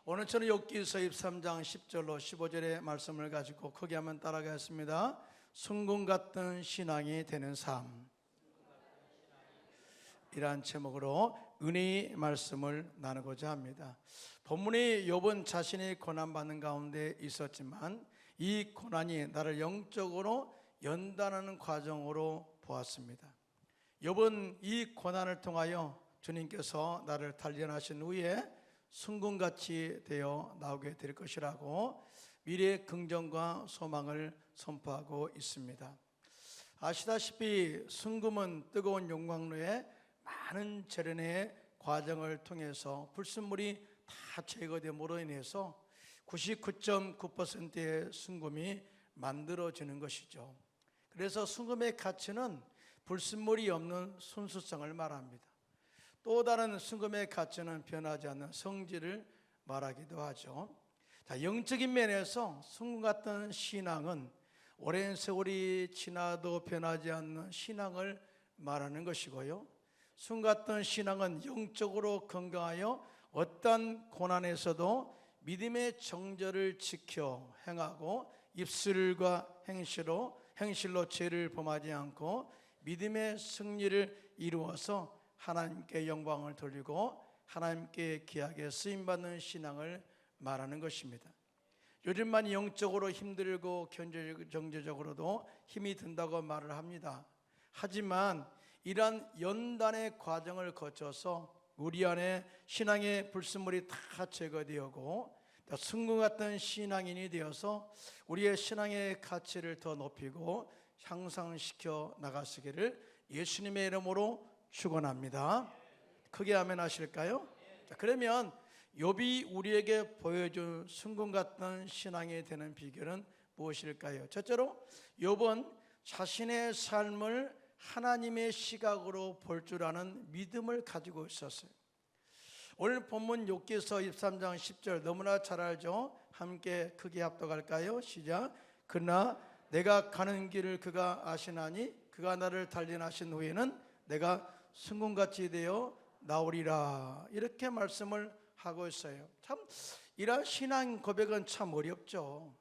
오늘 저는 욥기서 23장 10절로 15절의 말씀을 가지고 크게 한번 따라가겠습니다. 순금 같은 신앙이 되는 삶, 이러한 제목으로 은혜의 말씀을 나누고자 합니다. 본문이 욥은 자신이 고난받는 가운데 있었지만 이 고난이 나를 영적으로 연단하는 과정으로 보았습니다. 욥은 이 고난을 통하여 주님께서 나를 단련하신 후에 순금같이 되어 나오게 될 것이라고 미래의 긍정과 소망을 선포하고 있습니다. 아시다시피 순금은 뜨거운 용광로에 많은 재련의 과정을 통해서 불순물이 다 제거됨으로 인해서 99.9%의 순금이 만들어지는 것이죠. 그래서 순금의 가치는 불순물이 없는 순수성을 말합니다. 또 다른 순금의 가치는 변하지 않는 성질을 말하기도 하죠. 영적인 면에서 순금 같은 신앙은 오랜 세월이 지나도 변하지 않는 신앙을 말하는 것이고요, 순금 같은 신앙은 영적으로 건강하여 어떠한 고난에서도 믿음의 정절을 지켜 행하고 입술과 행실로 죄를 범하지 않고 믿음의 승리를 이루어서 하나님께 영광을 돌리고 하나님께 귀하게 쓰임받는 신앙을 말하는 것입니다. 요즘 많이 영적으로 힘들고 경제적으로도 힘이 든다고 말을 합니다. 하지만 이러한 연단의 과정을 거쳐서 우리 안에 신앙의 불순물이 다 제거되고 순금 같은 신앙인이 되어서 우리의 신앙의 가치를 더 높이고 향상시켜 나가시기를 예수님의 이름으로 축원합니다. 크게 아멘 하실까요? 자, 그러면 욥이 우리에게 보여준 순금 같은 신앙이 되는 비결은 무엇일까요? 첫째로 욥은 자신의 삶을 하나님의 시각으로 볼 줄 아는 믿음을 가지고 있었어요. 오늘 본문 욥기서 23장 10절 너무나 잘 알죠? 함께 크게 합독할까요? 시작. 그러나 내가 가는 길을 그가 아시나니 그가 나를 단련하신 후에는 내가 순금같이 되어 나오리라, 이렇게 말씀을 하고 있어요. 참 이런 신앙 고백은 참 어렵죠.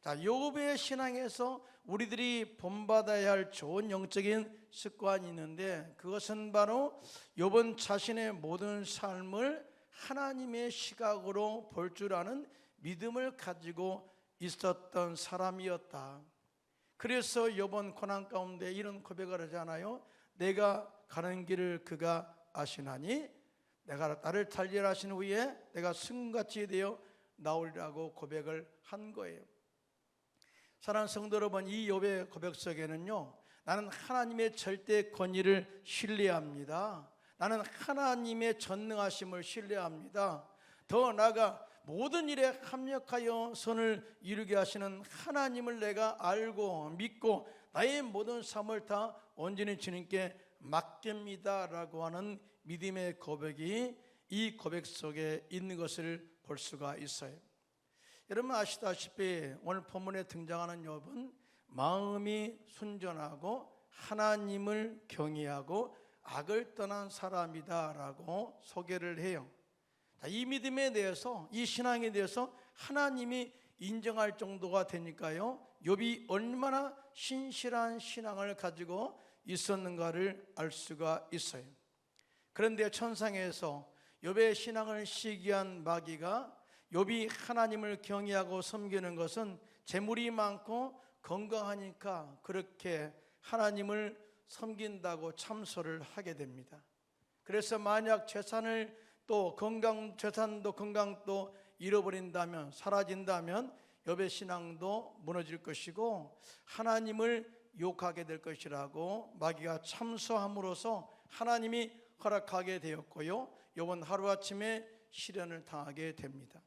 자, 욥의 신앙에서 우리들이 본받아야 할 좋은 영적인 습관이 있는데 그것은 바로 욥은 자신의 모든 삶을 하나님의 시각으로 볼 줄 아는 믿음을 가지고 있었던 사람이었다. 그래서 욥은 고난 가운데 이런 고백을 하잖아요. 내가 가는 길을 그가 아시나니 내가 나를 단련하신 후에 내가 순금같이 되어 나오리라고 고백을 한 거예요. 사랑하는 성도 여러분, 이 욥의 고백 속에는요, 나는 하나님의 절대 권위를 신뢰합니다. 나는 하나님의 전능하심을 신뢰합니다. 더 나아가 모든 일에 합력하여 선을 이루게 하시는 하나님을 내가 알고 믿고 나의 모든 삶을 다 온전히 주님께 맡깁니다 라고 하는 믿음의 고백이 이 고백 속에 있는 것을 볼 수가 있어요. 여러분 아시다시피 오늘 본문에 등장하는 욥은 마음이 순전하고 하나님을 경외하고 악을 떠난 사람이다 라고 소개를 해요. 이 믿음에 대해서, 이 신앙에 대해서 하나님이 인정할 정도가 되니까요, 욥이 얼마나 신실한 신앙을 가지고 있었는가를 알 수가 있어요. 그런데 천상에서 욥의 신앙을 시기한 마귀가 욥이 하나님을 경외하고 섬기는 것은 재물이 많고 건강하니까 그렇게 하나님을 섬긴다고 참소를 하게 됩니다. 그래서 만약 재산을 또 재산도 건강도 잃어버린다면, 사라진다면 욥의 신앙도 무너질 것이고 하나님을 욕하게 될 것이라고 마귀가 참소함으로써 하나님이 허락하게 되었고요, 욥은 하루아침에 시련을 당하게 됩니다.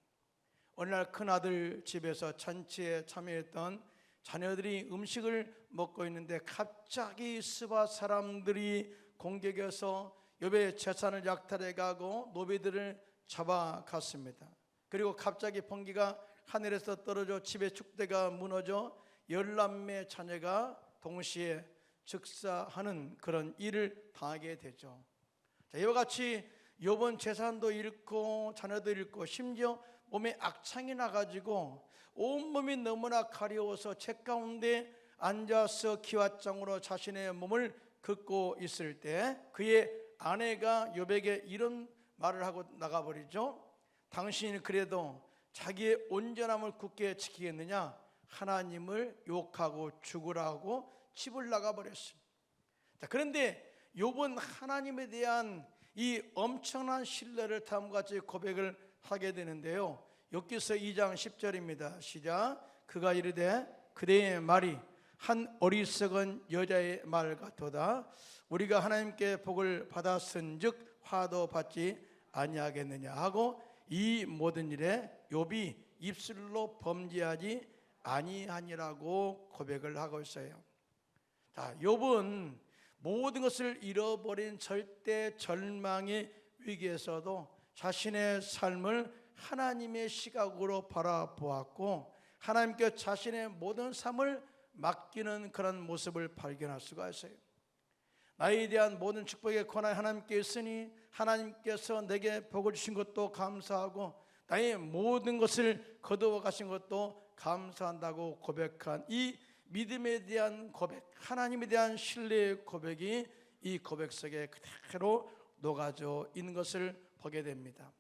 어느 날 큰아들 집에서 잔치에 참여했던 자녀들이 음식을 먹고 있는데 갑자기 스바 사람들이 공격해서 욥의 재산을 약탈해 가고 노비들을 잡아갔습니다. 그리고 갑자기 번개가 하늘에서 떨어져 집의 축대가 무너져 10남매 자녀가 동시에 즉사하는 그런 일을 당하게 되죠. 이와 같이 욥은 재산도 잃고 자녀도 잃고 심지어 몸에 악창이 나가지고 온몸이 너무나 가려워서 책 가운데 앉아서 기왓장으로 자신의 몸을 긋고 있을 때 그의 아내가 욥에게 이런 말을 하고 나가버리죠. 당신이 그래도 자기의 온전함을 굳게 지키겠느냐? 하나님을 욕하고 죽으라고 집을 나가버렸습니다. 그런데 욥은 하나님에 대한 이 엄청난 신뢰를 다음과 같이 고백을 하게 되는데요. 욥기서 2장 10절입니다. 시작. 그가 이르되 그대의 말이 한 어리석은 여자의 말 같도다. 우리가 하나님께 복을 받았은즉 화도 받지 아니하겠느냐 하고 이 모든 일에 욥이 입술로 범죄하지 아니하니라고 고백을 하고 있어요. 자, 욥은 모든 것을 잃어버린 절대 절망의 위기에서도 자신의 삶을 하나님의 시각으로 바라보았고 하나님께 자신의 모든 삶을 맡기는 그런 모습을 발견할 수가 있어요. 나에 대한 모든 축복의 권한이 하나님께 있으니 하나님께서 내게 복을 주신 것도 감사하고 나의 모든 것을 거두어 가신 것도 감사한다고 고백한 이 믿음에 대한 고백, 하나님에 대한 신뢰의 고백이 이 고백 속에 그대로 녹아져 있는 것을 보게 됩니다.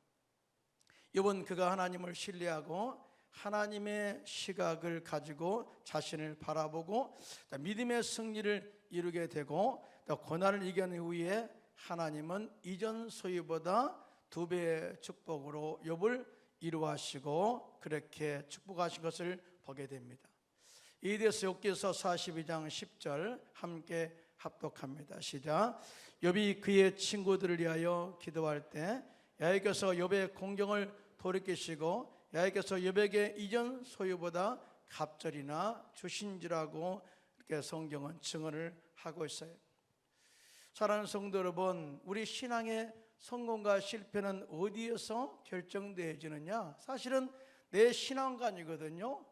욥은 그가 하나님을 신뢰하고 하나님의 시각을 가지고 자신을 바라보고 믿음의 승리를 이루게 되고 고난을 이겨낸 후에 하나님은 이전 소유보다 2배의 축복으로 욥을 이루하시고 그렇게 축복하신 것을 보게 됩니다. 이에 대해서 욥기서 42장 10절 함께 합독합니다. 시작. 욥이 그의 친구들을 위하여 기도할 때 여호와께서 욥의 공경을 돌이키시고 여호와께서 욥에게 이전 소유보다 갑절이나 주신지라고 이렇게 성경은 증언을 하고 있어요. 사랑하는 성도 여러분, 우리 신앙의 성공과 실패는 어디에서 결정되어지느냐? 사실은 내 신앙관이거든요.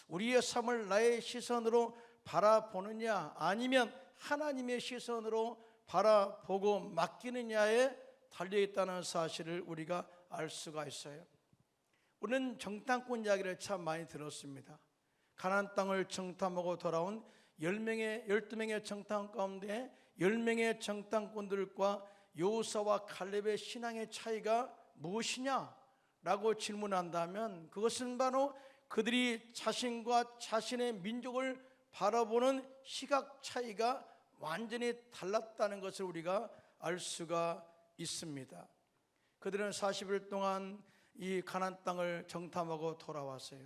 우리의 삶을 나의 시선으로 바라보느냐 아니면 하나님의 시선으로 바라보고 맡기느냐에 달려있다는 사실을 우리가 알 수가 있어요. 우리는 정탐꾼 이야기를 참 많이 들었습니다. 가나안 땅을 정탐하고 돌아온 12명의 정탐꾼 가운데 10명의 정탐꾼들과 여호수아와 갈렙의 신앙의 차이가 무엇이냐라고 질문한다면 그것은 바로 그들이 자신과 자신의 민족을 바라보는 시각 차이가 완전히 달랐다는 것을 우리가 알 수가 있습니다. 그들은 40일 동안 이 가나안 땅을 정탐하고 돌아왔어요.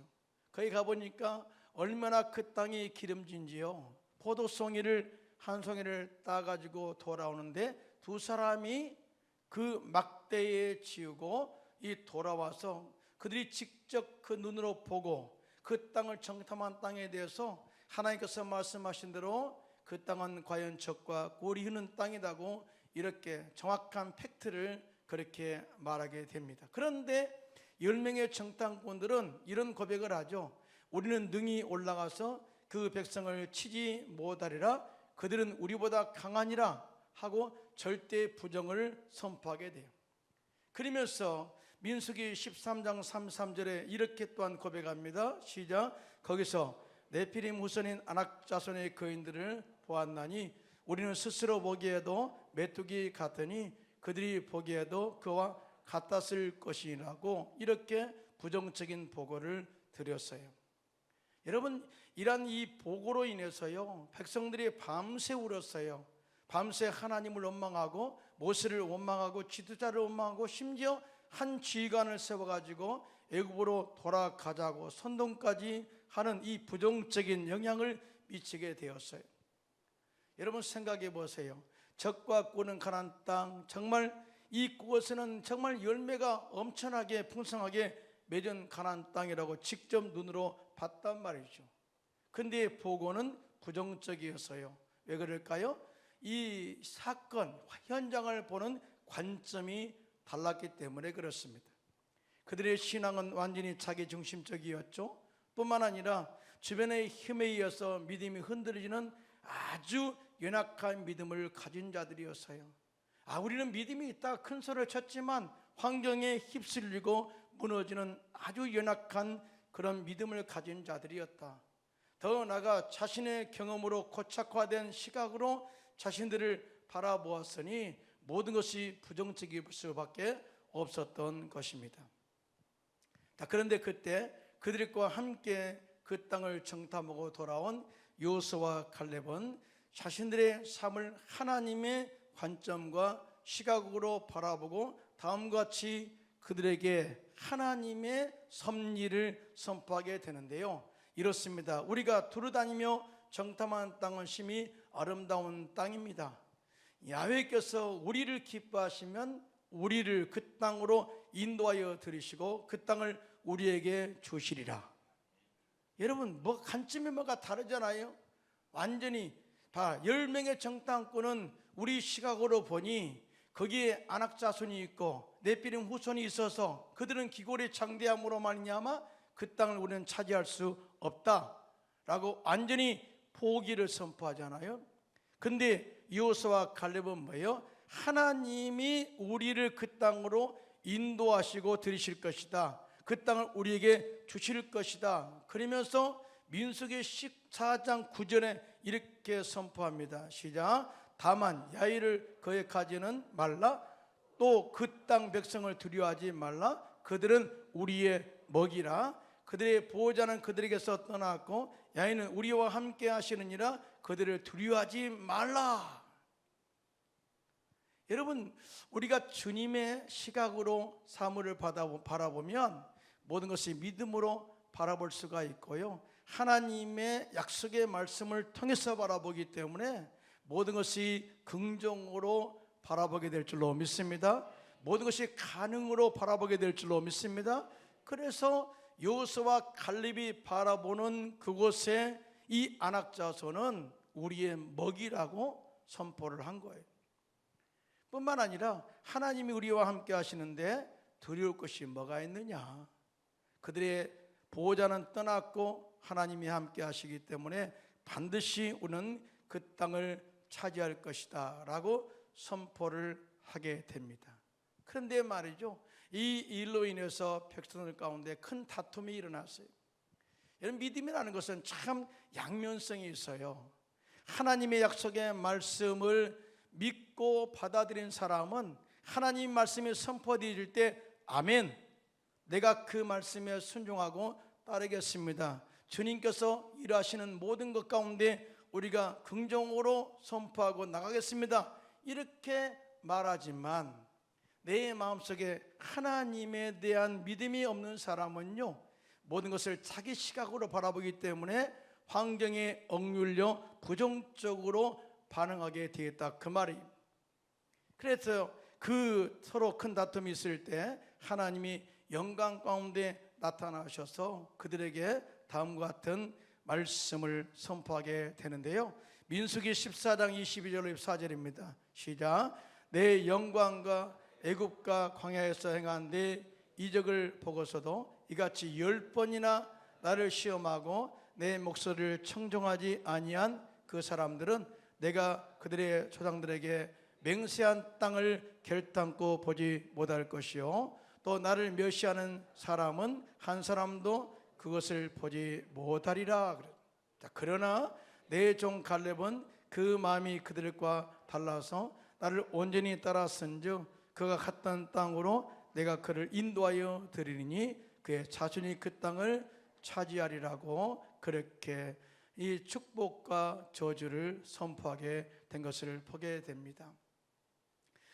거기 가보니까 얼마나 그 땅이 기름진지요. 포도송이를 한 송이를 따가지고 돌아오는데 두 사람이 그 막대에 지우고 이 돌아와서 그들이 직접 그 눈으로 보고 그 땅을 정탐한 땅에 대해서 하나님께서 말씀하신 대로 그 땅은 과연 젖과 꿀이 흐르는 땅이라고 이렇게 정확한 팩트를 그렇게 말하게 됩니다. 그런데 10명의 정탐꾼들은 이런 고백을 하죠. 우리는 능히 올라가서 그 백성을 치지 못하리라. 그들은 우리보다 강하니라 하고 절대 부정을 선포하게 돼요. 그러면서 민수기 13장 33절에 이렇게 또한 고백합니다. 시작. 거기서 네피림 후손인 아낙 자손의 거인들을 보았나니 우리는 스스로 보기에도 메뚜기 같으니 그들이 보기에도 그와 같았을 것이라고 이렇게 부정적인 보고를 드렸어요. 여러분, 이러한 이 보고로 인해서요 백성들이 밤새 울었어요. 밤새 하나님을 원망하고 모세를 원망하고 지도자를 원망하고 심지어 한 지휘관을 세워가지고 애굽으로 돌아가자고 선동까지 하는 이 부정적인 영향을 미치게 되었어요. 여러분 생각해 보세요. 젖과 꿀은 가나안 땅, 정말 이곳에는 정말 열매가 엄청나게 풍성하게 맺은 가나안 땅이라고 직접 눈으로 봤단 말이죠. 근데 보고는 부정적이었어요. 왜 그럴까요? 이 사건 현장을 보는 관점이 달랐기 때문에 그렇습니다. 그들의 신앙은 완전히 자기 중심적이었죠. 뿐만 아니라 주변의 힘에 의해서 믿음이 흔들리는 아주 연약한 믿음을 가진 자들이었어요. 우리는 믿음이 있다 큰 소리를 쳤지만 환경에 휩쓸리고 무너지는 아주 연약한 그런 믿음을 가진 자들이었다. 더 나아가 자신의 경험으로 고착화된 시각으로 자신들을 바라보았으니 모든 것이 부정적일 수밖에 없었던 것입니다. 그런데 그때 그들과 함께 그 땅을 정탐하고 돌아온 여호수아와 갈렙은 자신들의 삶을 하나님의 관점과 시각으로 바라보고 다음과 같이 그들에게 하나님의 섭리를 선포하게 되는데요. 이렇습니다. 우리가 두루다니며 정탐한 땅은 심히 아름다운 땅입니다. 야훼께서 우리를 기뻐하시면 우리를 그 땅으로 인도하여 들이시고 그 땅을 우리에게 주시리라. 여러분, 뭐 관점이 뭐가 다르잖아요. 완전히 다 10명의 정탐꾼은 우리 시각으로 보니 거기에 안악자손이 있고 넷비림 후손이 있어서 그들은 기골의 장대함으로 말미암아 그 땅을 우리는 차지할 수 없다라고 완전히 포기를 선포하잖아요. 근데 여호수아와 갈렙은 뭐예요? 하나님이 우리를 그 땅으로 인도하시고 들이실 것이다. 그 땅을 우리에게 주실 것이다. 그러면서 민수기 14장 9절에 이렇게 선포합니다. 시작. 다만 야훼를 거역하지는 말라. 또 그 땅 백성을 두려워하지 말라. 그들은 우리의 먹이라. 그들의 보호자는 그들에게서 떠났고 야훼는 우리와 함께 하시느니라. 그들을 두려워하지 말라. 여러분, 우리가 주님의 시각으로 사물을 바라보면 모든 것이 믿음으로 바라볼 수가 있고요, 하나님의 약속의 말씀을 통해서 바라보기 때문에 모든 것이 긍정으로 바라보게 될 줄로 믿습니다. 모든 것이 가능으로 바라보게 될 줄로 믿습니다. 그래서 여호수아와 갈렙이 바라보는 그곳에 이 안악자손은 우리의 먹이라고 선포를 한 거예요. 뿐만 아니라 하나님이 우리와 함께 하시는데 두려울 것이 뭐가 있느냐. 그들의 보호자는 떠났고 하나님이 함께 하시기 때문에 반드시 우리는 그 땅을 차지할 것이다 라고 선포를 하게 됩니다. 그런데 말이죠, 이 일로 인해서 백성들 가운데 큰 다툼이 일어났어요. 여러분, 믿음이라는 것은 참 양면성이 있어요. 하나님의 약속의 말씀을 믿고 받아들인 사람은 하나님 말씀이 선포되어질 때 아멘, 내가 그 말씀에 순종하고 따르겠습니다. 주님께서 일하시는 모든 것 가운데 우리가 긍정으로 선포하고 나가겠습니다, 이렇게 말하지만 내 마음속에 하나님에 대한 믿음이 없는 사람은요, 모든 것을 자기 시각으로 바라보기 때문에 환경에 억눌려 부정적으로 반응하게 되겠다, 그 말이에요. 그래서 그 서로 큰 다툼이 있을 때 하나님이 영광 가운데 나타나셔서 그들에게 다음과 같은 말씀을 선포하게 되는데요. 민수기 14장 22절 24절입니다. 시작. 내 영광과 애굽과 광야에서 행한 내 이적을 보고서도 이같이 10번이나 나를 시험하고 내 목소리를 청종하지 아니한 그 사람들은 내가 그들의 조상들에게 맹세한 땅을 결단코 보지 못할 것이요, 또 나를 멸시하는 사람은 한 사람도 그것을 보지 못하리라. 그러나 내 종 갈렙은 그 마음이 그들과 달라서 나를 온전히 따랐은즉 그가 갔던 땅으로 내가 그를 인도하여 드리니 그의 자손이 그 땅을 차지하리라고 그렇게 이 축복과 저주를 선포하게 된 것을 보게 됩니다.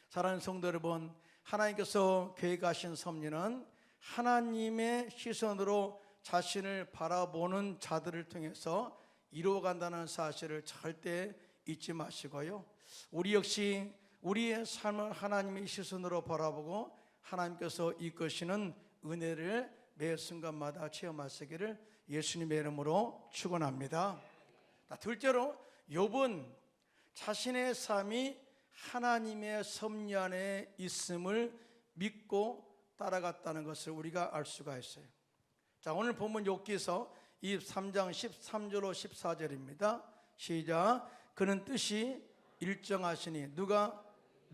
사랑하는 성도 여러분, 하나님께서 계획하신 섭리는 하나님의 시선으로 자신을 바라보는 자들을 통해서 이루어간다는 사실을 절대 잊지 마시고요, 우리 역시 우리의 삶을 하나님의 시선으로 바라보고 하나님께서 이끄시는 은혜를 매 순간마다 체험하시기를 예수님의 이름으로 축원합니다. 둘째로, 욥은 자신의 삶이 하나님의 섭리 안에 있음을 믿고 따라갔다는 것을 우리가 알 수가 있어요. 자, 오늘 본문 욥기서 23장 13절로 14절입니다. 시작. 그는 뜻이 일정하시니 누가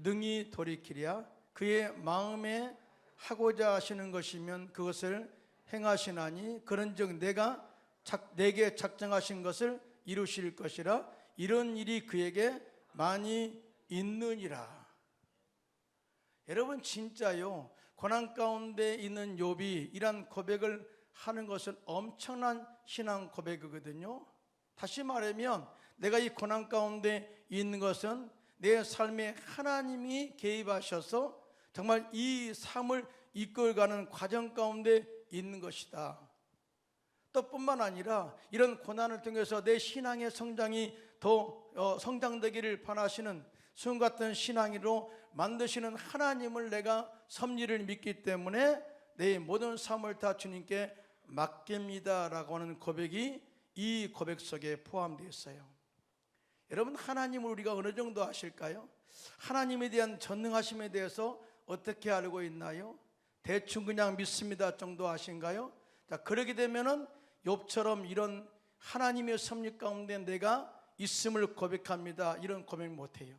능히 돌이키랴. 그의 마음에 하고자 하시는 것이면 그것을 행하시나니 그런즉 내게 작정하신 것을 이루실 것이라. 이런 일이 그에게 많이 있느니라. 여러분, 진짜요, 고난 가운데 있는 욥이 이런 고백을 하는 것은 엄청난 신앙 고백이거든요. 다시 말하면 내가 이 고난 가운데 있는 것은 내 삶에 하나님이 개입하셔서 정말 이 삶을 이끌어가는 과정 가운데 있는 것이다. 또 뿐만 아니라 이런 고난을 통해서 내 신앙의 성장이 더 성장되기를 바라시는 수금 같은 신앙으로 만드시는 하나님을 내가 섭리를 믿기 때문에 내 모든 삶을 다 주님께 맡깁니다 라고 하는 고백이 이 고백 속에 포함되어 있어요. 여러분, 하나님을 우리가 어느 정도 아실까요? 하나님에 대한 전능하심에 대해서 어떻게 알고 있나요? 대충 그냥 믿습니다 정도 아신가요? 자, 그러게 되면은 욥처럼 이런 하나님의 섭리 가운데 내가 있음을 고백합니다, 이런 고백 못해요.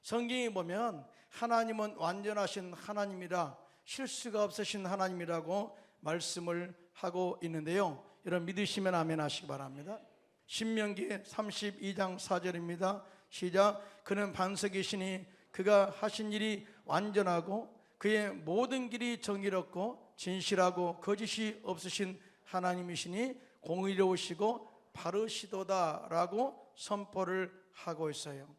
성경에 보면 하나님은 완전하신 하나님이라 실수가 없으신 하나님이라고 말씀을 하고 있는데요, 여러분 믿으시면 아멘 하시기 바랍니다. 신명기 32장 4절입니다 시작. 그는 반석이시니 그가 하신 일이 완전하고 그의 모든 길이 정의롭고 진실하고 거짓이 없으신 하나님이시니 공의로우시고 바르시도다 라고 선포를 하고 있어요.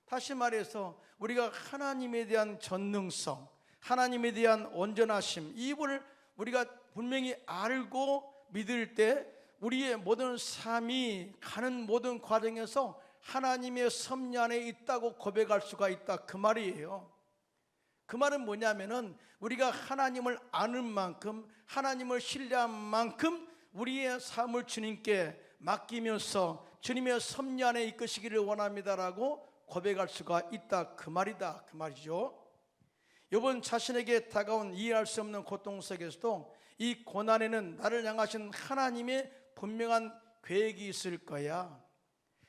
다시 말해서 우리가 하나님에 대한 전능성, 하나님에 대한 온전하심, 이분을 우리가 분명히 알고 믿을 때 우리의 모든 삶이 가는 모든 과정에서 하나님의 섭리 안에 있다고 고백할 수가 있다, 그 말이에요. 그 말은 뭐냐면은 우리가 하나님을 아는 만큼, 하나님을 신뢰한 만큼 우리의 삶을 주님께 맡기면서 주님의 섭리 안에 이끄시기를 원합니다라고 고백할 수가 있다, 그 말이다, 그 말이죠. 이번 자신에게 다가온 이해할 수 없는 고통 속에서도 이 고난에는 나를 향하신 하나님의 분명한 계획이 있을 거야.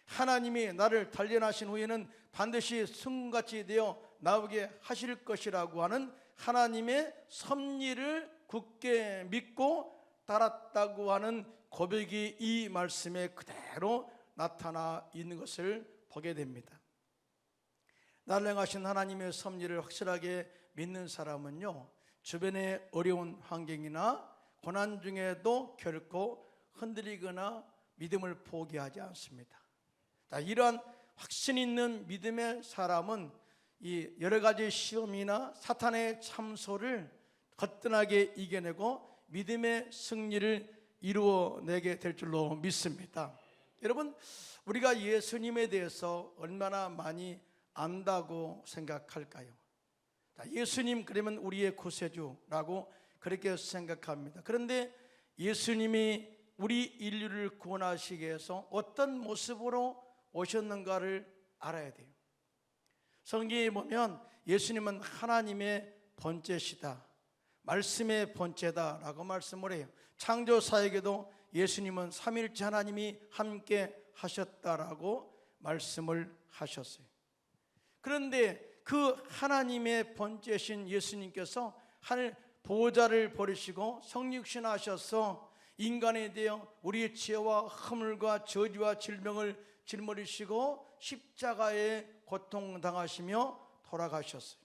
하나님이 나를 단련하신 후에는 반드시 승같이 되어 나오게 하실 것이라고 하는 하나님의 섭리를 굳게 믿고 따랐다고 하는 고백이 이 말씀에 그대로 나타나 있는 것을 보게 됩니다. 나를 향하신 하나님의 섭리를 확실하게 믿는 사람은요, 주변의 어려운 환경이나 고난 중에도 결코 흔들리거나 믿음을 포기하지 않습니다. 자, 이러한 확신 있는 믿음의 사람은 이 여러 가지 시험이나 사탄의 참소를 거뜬하게 이겨내고 믿음의 승리를 이루어내게 될 줄로 믿습니다. 여러분, 우리가 예수님에 대해서 얼마나 많이 안다고 생각할까요? 자, 예수님 그러면 우리의 구세주라고 그렇게 생각합니다. 그런데 예수님이 우리 인류를 구원하시기 위해서 어떤 모습으로 오셨는가를 알아야 돼요. 성경에 보면 예수님은 하나님의 번째시다, 말씀의 번째다라고 말씀을 해요. 창조사에게도 예수님은 삼일째 하나님이 함께 하셨다라고 말씀을 하셨어요. 그런데 그 하나님의 번째신 예수님께서 하늘 보호자를 버리시고 성육신하셔서 인간에 대해 우리의 죄와 허물과 저주와 질병을 짊어지시고 십자가에 고통당하시며 돌아가셨어요.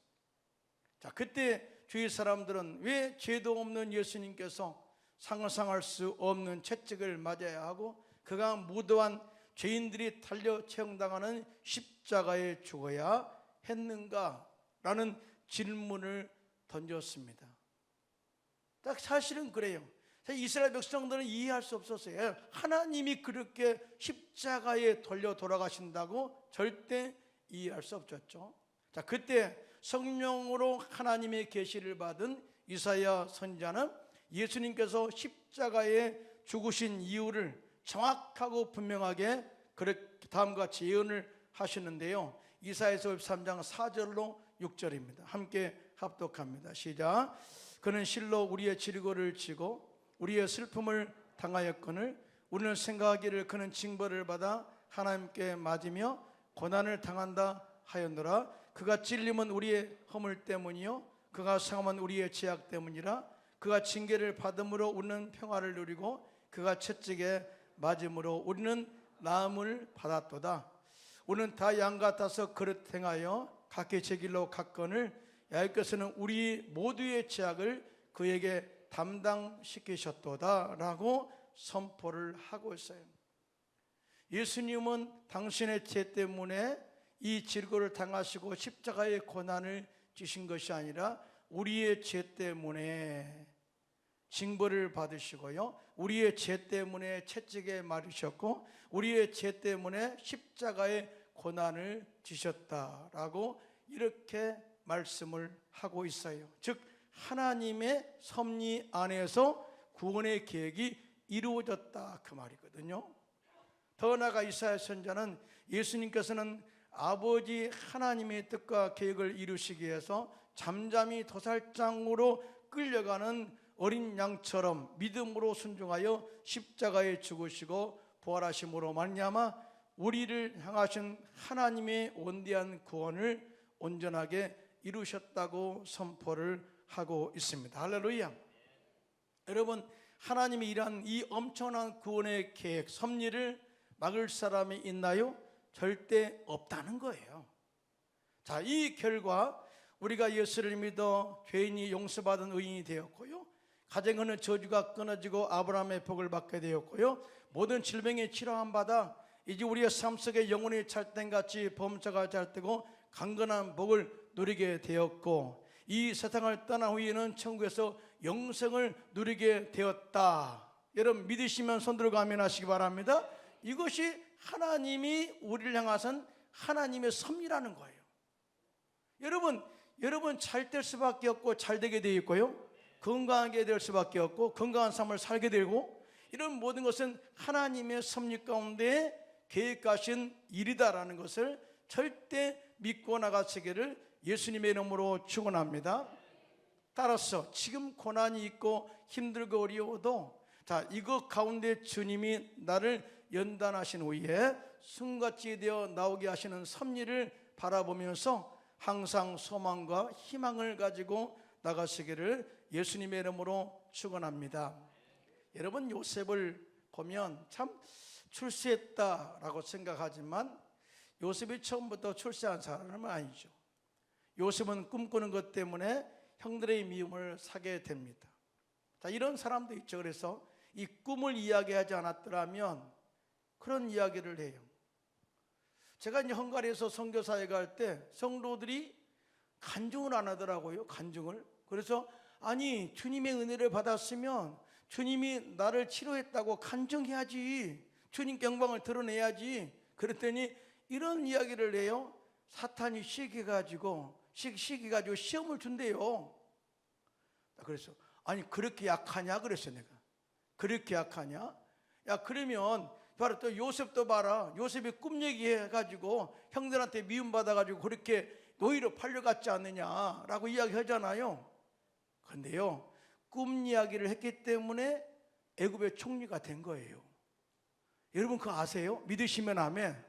자, 그때 주위 사람들은 왜 죄도 없는 예수님께서 상상할 수 없는 채찍을 맞아야 하고 그가 무도한 죄인들이 달려 채용당하는 십자가에 죽어야 했는가라는 질문을 던졌습니다. 딱 사실은 그래요. 이스라엘 백성들은 이해할 수 없었어요. 하나님이 그렇게 십자가에 돌려 돌아가신다고 절대 이해할 수 없었죠. 자, 그때 성령으로 하나님의 계시를 받은 이사야 선지자는 예수님께서 십자가에 죽으신 이유를 정확하고 분명하게 다음과 같이 예언을 하시는데요, 이사야서 13장 4절로 6절입니다. 함께 합독합니다. 시작. 그는 실로 우리의 질고를 지고 우리의 슬픔을 당하였거늘 우리는 생각하기를 그는 징벌을 받아 하나님께 맞으며 고난을 당한다 하였노라. 그가 찔림은 우리의 허물 때문이요 그가 상함은 우리의 죄악 때문이라. 그가 징계를 받음으로 우리는 평화를 누리고 그가 채찍에 맞음으로 우리는 나음을 받았도다. 우리는 다 양 같아서 그릇 행하여 각기 제 길로 갔거늘 여호와께서는 우리 모두의 죄악을 그에게 담당시키셨도다 라고 선포를 하고 있어요. 예수님은 당신의 죄 때문에 이 질고를 당하시고 십자가의 고난을 지신 것이 아니라 우리의 죄 때문에 징벌을 받으시고요, 우리의 죄 때문에 채찍에 맞으셨고 우리의 죄 때문에 십자가의 고난을 지셨다라고 이렇게 말씀을 하고 있어요. 즉 하나님의 섭리 안에서 구원의 계획이 이루어졌다 그 말이거든요. 더 나아가 이사야 선지자는 예수님께서는 아버지 하나님의 뜻과 계획을 이루시기 위해서 잠잠히 도살장으로 끌려가는 어린 양처럼 믿음으로 순종하여 십자가에 죽으시고 부활하심으로 말미암아 우리를 향하신 하나님의 원대한 구원을 온전하게 이루셨다고 선포를 하고 있습니다. 할렐루야. 여러분, 하나님이 일한 이 엄청난 구원의 계획, 섭리를 막을 사람이 있나요? 절대 없다는 거예요. 자, 이 결과 우리가 예수를 믿어 죄인이 용서받은 의인이 되었고요, 가정에는 저주가 끊어지고 아브라함의 복을 받게 되었고요, 모든 질병에 치료함 받아 이제 우리의 삶 속에 영혼이 찰땡같이 범사가 찰뜨고 강건한 복을 누리게 되었고, 이 세상을 떠난 후에는 천국에서 영생을 누리게 되었다. 여러분 믿으시면 손 들고 아멘 하시기 바랍니다. 이것이 하나님이 우리를 향하신 하나님의 섭리라는 거예요. 여러분 잘 될 수밖에 없고 잘 되게 되어 있고요, 건강하게 될 수밖에 없고 건강한 삶을 살게 되고, 이런 모든 것은 하나님의 섭리 가운데 계획하신 일이다라는 것을 절대 믿고 나가시기를 예수님의 이름으로 축원합니다. 따라서 지금 고난이 있고 힘들고 어려워도 자, 이것 가운데 주님이 나를 연단하신 후에 승같이 되어 나오게 하시는 섭리를 바라보면서 항상 소망과 희망을 가지고 나가시기를 예수님의 이름으로 축원합니다. 여러분, 요셉을 보면 참 출세했다라고 생각하지만 요셉이 처음부터 출세한 사람은 아니죠. 요셉은 꿈꾸는 것 때문에 형들의 미움을 사게 됩니다. 자, 이런 사람도 있죠. 그래서 이 꿈을 이야기하지 않았더라면 그런 이야기를 해요. 제가 이제 헝가리에서 선교사에 갈 때 성도들이 간증을 안 하더라고요. 간증을. 그래서 아니, 주님의 은혜를 받았으면 주님이 나를 치료했다고 간증해야지, 주님께 영광을 드러내야지. 그랬더니 이런 이야기를 해요. 사탄이 시기가지고 시험을 준대요. 그래서 아니 그렇게 약하냐 그랬어. 내가 그렇게 약하냐? 야, 그러면 바로 또 요셉도 봐라. 요셉이 꿈 얘기해가지고 형들한테 미움받아가지고 그렇게 노예로 팔려갔지 않느냐라고 이야기하잖아요. 그런데요, 꿈 이야기를 했기 때문에 애굽의 총리가 된 거예요. 여러분 그거 아세요? 믿으시면 아멘.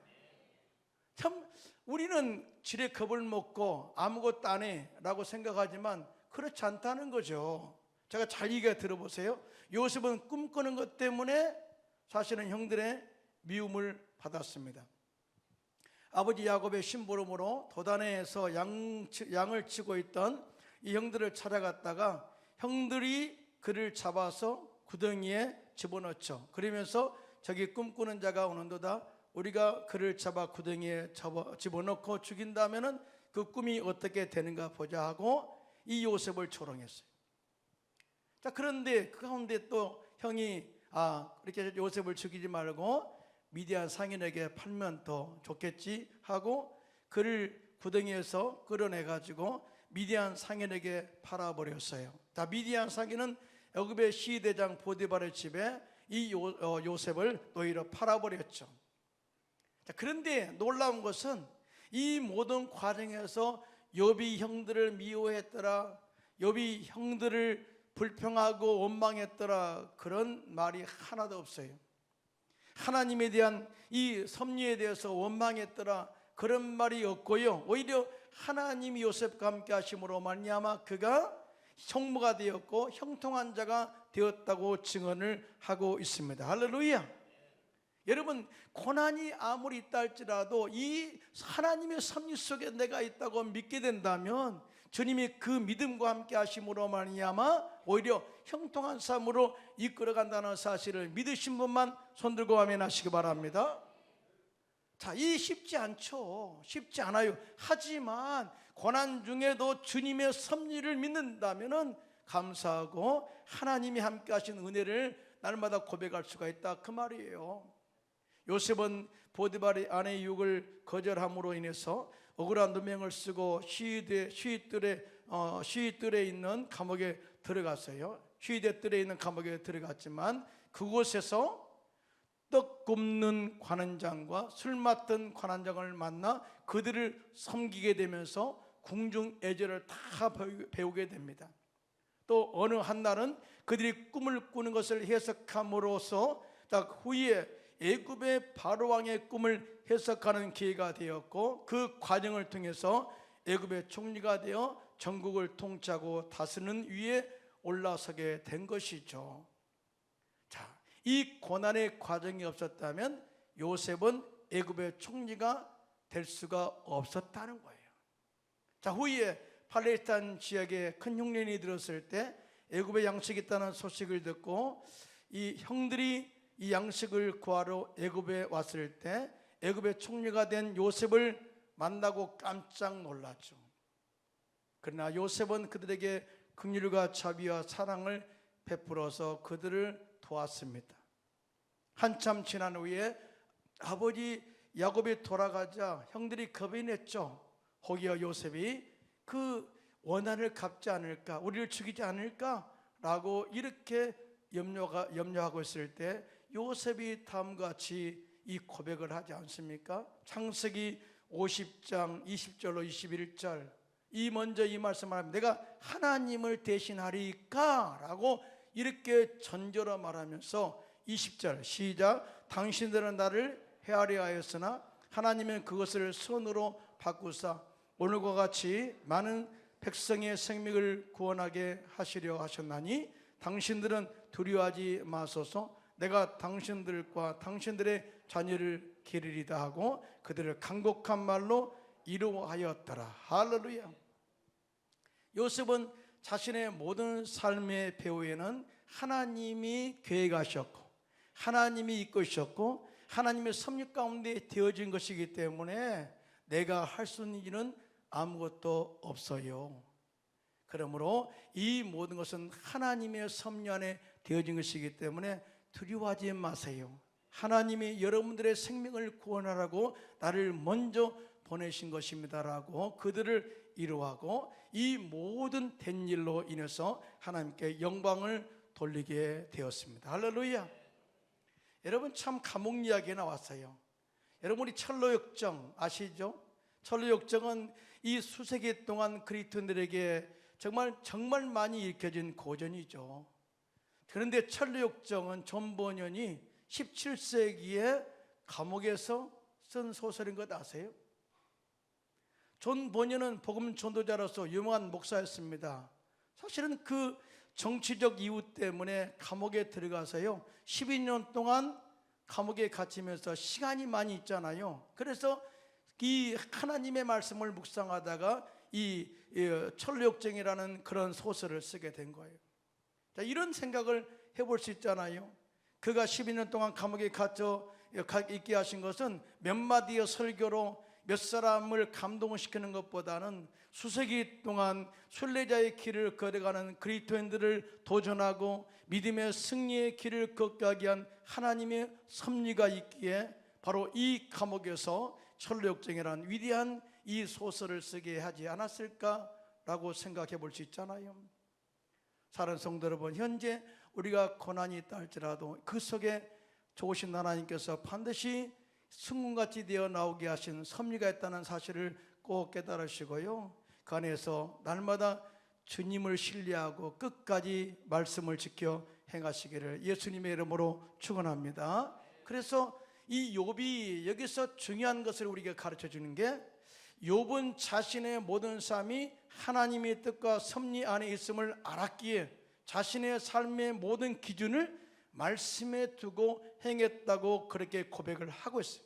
참 우리는 지레 겁을 먹고 아무것도 안 해라고 생각하지만 그렇지 않다는 거죠. 제가 잘 얘기 들어보세요. 요셉은 꿈꾸는 것 때문에 사실은 형들의 미움을 받았습니다. 아버지 야곱의 심부름으로 도단에서 양을 치고 있던 이 형들을 찾아갔다가 형들이 그를 잡아서 구덩이에 집어넣죠. 그러면서 저기 꿈꾸는 자가 오는도다, 우리가 그를 잡아 구덩이에 집어넣고 죽인다면은 그 꿈이 어떻게 되는가 보자 하고 이 요셉을 조롱했어요. 자, 그런데 그 가운데 또 형이 그렇게 요셉을 죽이지 말고 미디안 상인에게 팔면 더 좋겠지 하고 그를 구덩이에서 끌어내가지고 미디안 상인에게 팔아버렸어요. 자, 미디안 상인은 애굽의 시대장 보디발의 집에 이 요셉을 노예로 팔아버렸죠. 자, 그런데 놀라운 것은 이 모든 과정에서 욥이 형들을 미워했더라, 욥이 형들을 불평하고 원망했더라, 그런 말이 하나도 없어요. 하나님에 대한 이 섭리에 대해서 원망했더라, 그런 말이 없고요, 오히려 하나님이 요셉과 함께 하심으로 말미암아 그가 형무가 되었고 형통한 자가 되었다고 증언을 하고 있습니다. 할렐루야. 여러분, 고난이 아무리 있다 할지라도 이 하나님의 섭리 속에 내가 있다고 믿게 된다면 주님이 그 믿음과 함께 하심으로 말미암아 오히려 형통한 삶으로 이끌어간다는 사실을 믿으신 분만 손들고 아멘 하시기 바랍니다. 자, 이 쉽지 않죠. 쉽지 않아요. 하지만 고난 중에도 주님의 섭리를 믿는다면 감사하고 하나님이 함께 하신 은혜를 날마다 고백할 수가 있다, 그 말이에요. 요셉은 보디발의 아내의 유혹을 거절함으로 인해서 억울한 누명을 쓰고 시위들에 있는 감옥에 들어갔어요. 시위대 뜰에 있는 감옥에 들어갔지만 그곳에서 떡 굽는 관원장과 술 맡은 관원장을 만나 그들을 섬기게 되면서 궁중 애절을 다 배우게 됩니다. 또 어느 한날은 그들이 꿈을 꾸는 것을 해석함으로써 딱 후에 애굽의 바로왕의 꿈을 해석하는 기회가 되었고 그 과정을 통해서 애굽의 총리가 되어 전국을 통치하고 다스리는 위에 올라서게 된 것이죠. 자, 이 고난의 과정이 없었다면 요셉은 애굽의 총리가 될 수가 없었다는 거예요. 자, 후에 팔레스타인 지역에 큰 흉년이 들었을 때 애굽에 양식이 있다는 소식을 듣고 이 형들이 이 양식을 구하러 애굽에 왔을 때 애굽의 총리가 된 요셉을 만나고 깜짝 놀랐죠. 그러나 요셉은 그들에게 긍휼과 자비와 사랑을 베풀어서 그들을 도왔습니다. 한참 지난 후에 아버지 야곱이 돌아가자 형들이 겁이 냈죠. 혹여 요셉이 그 원한을 갚지 않을까, 우리를 죽이지 않을까라고 이렇게 염려하고 있을 때 요셉이 다음과 같이 이 고백을 하지 않습니까? 창세기 50장 20절로 21절 먼저 이 말씀을 합니다. 내가 하나님을 대신하리까? 라고 이렇게 전조로 말하면서 20절 시작. 당신들은 나를 헤아려 하였으나 하나님은 그것을 선으로 바꾸사 오늘과 같이 많은 백성의 생명을 구원하게 하시려 하셨나니 당신들은 두려워하지 마소서. 내가 당신들과 당신들의 자녀를 기르리다 하고 그들을 간곡한 말로 이루하였더라. 할렐루야. 요셉은 자신의 모든 삶의 배후에는 하나님이 계획하셨고 하나님이 이끄셨고 하나님의 섭리 가운데 되어진 것이기 때문에 내가 할 수 있는 일은 아무것도 없어요. 그러므로 이 모든 것은 하나님의 섭리 안에 되어진 것이기 때문에 두려워하지 마세요. 하나님이 여러분들의 생명을 구원하라고 나를 먼저 보내신 것입니다라고 그들을 위로하고 이 모든 된 일로 인해서 하나님께 영광을 돌리게 되었습니다. 할렐루야. 여러분, 참 감옥 이야기가 나왔어요. 여러분이 철로역정 아시죠? 철로역정은 이 수세기 동안 그리스도인들에게 정말 많이 읽혀진 고전이죠. 그런데 철로역정은 존 버년이 17세기에 감옥에서 쓴 소설인 것 아세요? 존 버년은 복음 전도자로서 유명한 목사였습니다. 사실은 그 정치적 이유 때문에 감옥에 들어가서요 12년 동안 감옥에 갇히면서 시간이 많이 있잖아요. 그래서 이 하나님의 말씀을 묵상하다가 이 철로역정이라는 그런 소설을 쓰게 된 거예요. 자, 이런 생각을 해볼 수 있잖아요. 그가 12년 동안 감옥에 갇혀 있게 하신 것은 몇 마디의 설교로 몇 사람을 감동시키는 것보다는 수세기 동안 순례자의 길을 걸어가는 그리스도인들을 도전하고 믿음의 승리의 길을 걷게 한 하나님의 섭리가 있기에 바로 이 감옥에서 철로역정이라는 위대한 이 소설을 쓰게 하지 않았을까라고 생각해 볼 수 있잖아요. 사랑하는 성도 여러분, 현재 우리가 고난이 있다 할지라도 그 속에 좋으신 하나님께서 반드시 승군같이 되어 나오게 하신 섭리가 있다는 사실을 꼭 깨달으시고요, 그 안에서 날마다 주님을 신뢰하고 끝까지 말씀을 지켜 행하시기를 예수님의 이름으로 축원합니다. 그래서 이 욥이 여기서 중요한 것을 우리에게 가르쳐 주는 게 욥은 자신의 모든 삶이 하나님의 뜻과 섭리 안에 있음을 알았기에 자신의 삶의 모든 기준을 말씀에 두고 행했다고 그렇게 고백을 하고 있어요.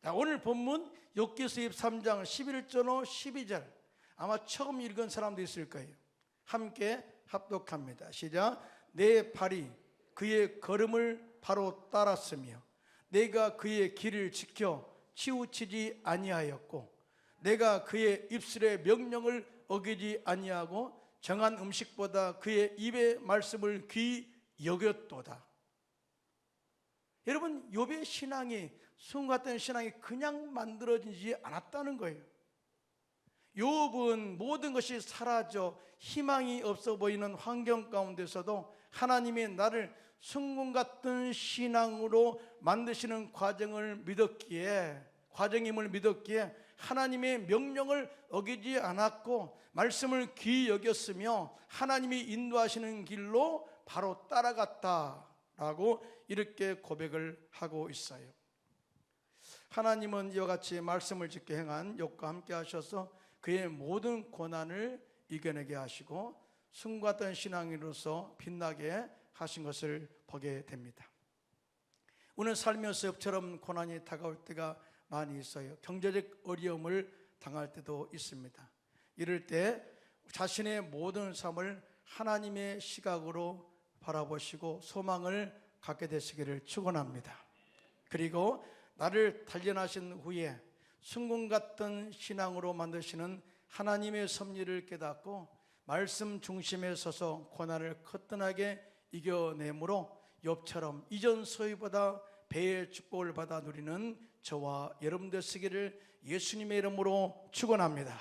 자, 오늘 본문 욥기서 23장 11절로 12절 아마 처음 읽은 사람도 있을 거예요. 함께 합독합니다. 시작. 내 발이 그의 걸음을 바로 따랐으며 내가 그의 길을 지켜 치우치지 아니하였고 내가 그의 입술의 명령을 어기지 아니하고 정한 음식보다 그의 입의 말씀을 귀히 여겼도다. 여러분, 욥의 신앙이 순 같은 신앙이 그냥 만들어지지 않았다는 거예요. 욥은 모든 것이 사라져 희망이 없어 보이는 환경 가운데서도 하나님이 나를 순금 같은 신앙으로 만드시는 과정임을 믿었기에 하나님의 명령을 어기지 않았고 말씀을 귀히 여겼으며 하나님이 인도하시는 길로 바로 따라갔다라고 이렇게 고백을 하고 있어요. 하나님은 이와 같이 말씀을 지켜 행한 욥과 함께 하셔서 그의 모든 고난을 이겨내게 하시고 순금 같은 신앙인으로서 빛나게 하신 것을 보게 됩니다. 오늘 살면서 욥처럼 고난이 다가올 때가 많이 있어요. 경제적 어려움을 당할 때도 있습니다. 이럴 때 자신의 모든 삶을 하나님의 시각으로 바라보시고 소망을 갖게 되시기를 축원합니다. 그리고 나를 단련하신 후에 순금 같은 신앙으로 만드시는 하나님의 섭리를 깨닫고 말씀 중심에 서서 고난을 거뜬하게 이겨내므로 욥처럼 이전 소유보다 배의 축복을 받아 누리는 저와 여러분 되시기를 예수님의 이름으로 축원합니다.